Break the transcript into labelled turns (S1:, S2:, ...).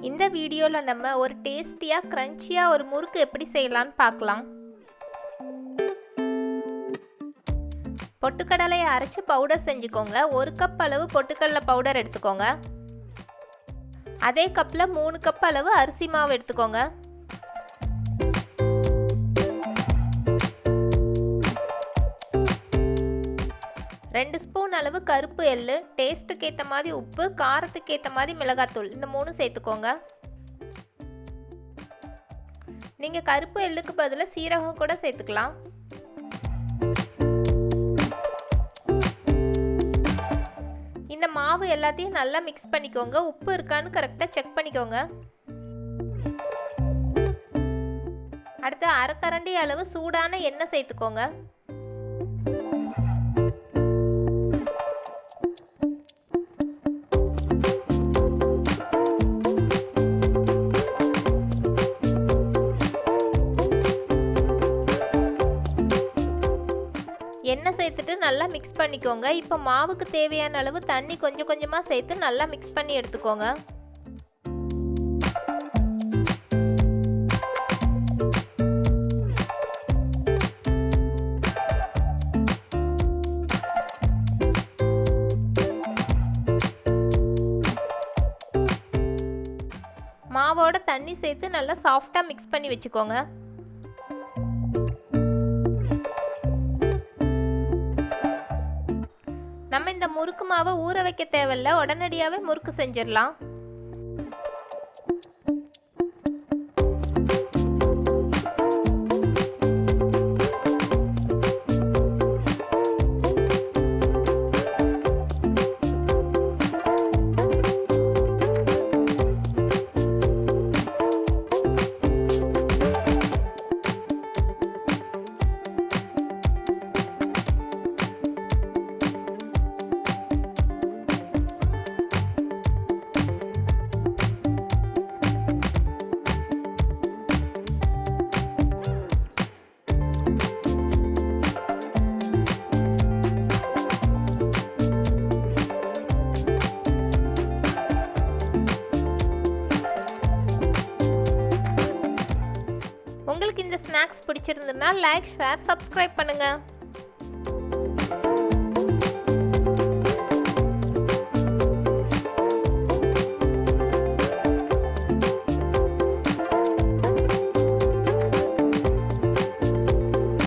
S1: இந்த வீடியோவில் நம்ம ஒரு டேஸ்டியாக க்ரன்ச்சியாக ஒரு முறுக்கு எப்படி செய்யலான்னு பார்க்கலாம். பொட்டுக்கடலையை அரைச்சி பவுடர் செஞ்சுக்கோங்க. 1 கப் அளவு பொட்டுக்கடலை பவுடர் எடுத்துக்கோங்க. அதே கப்பில் 3 கப் அளவு அரிசி மாவு எடுத்துக்கோங்க. ரெண்டு ஸ்பூன் அளவு கருப்பு எள்ளு, டேஸ்ட்டுக்கு ஏற்ற மாதிரி உப்பு, காரத்துக்கு ஏற்ற மாதிரி மிளகாத்தூள், இந்த 3 சேர்த்துக்கோங்க. நீங்கள் கருப்பு எள்ளுக்கு பதிலாக சீரகம் கூட சேர்த்துக்கலாம். இந்த மாவு எல்லாத்தையும் நல்லா மிக்ஸ் பண்ணிக்கோங்க. உப்பு இருக்கான்னு கரெக்டாக செக் பண்ணிக்கோங்க. அடுத்து அரை கரண்டி அளவு சூடான எண்ணெய் சேர்த்துக்கோங்க. எண்ணெய் சேர்த்துட்டு நல்லா மிக்ஸ் பண்ணிக்கோங்க. இப்போ மாவுக்கு தேவையான அளவு தண்ணி கொஞ்சம் கொஞ்சமாக சேர்த்து நல்லா மிக்ஸ் பண்ணி எடுத்துக்கோங்க. மாவோட தண்ணி சேர்த்து நல்லா சாஃப்டாக மிக்ஸ் பண்ணி வச்சுக்கோங்க. நம்ம இந்த முறுக்கு மாவை ஊற வைக்க தேவையில்ல, உடனடியாகவே முறுக்கு செஞ்சிடலாம். உங்களுக்கு இந்த ஸ்நாக்ஸ் பிடிச்சிருந்ததுன்னா லைக், ஷேர், சப்ஸ்கிரைப் பண்ணுங்கள்.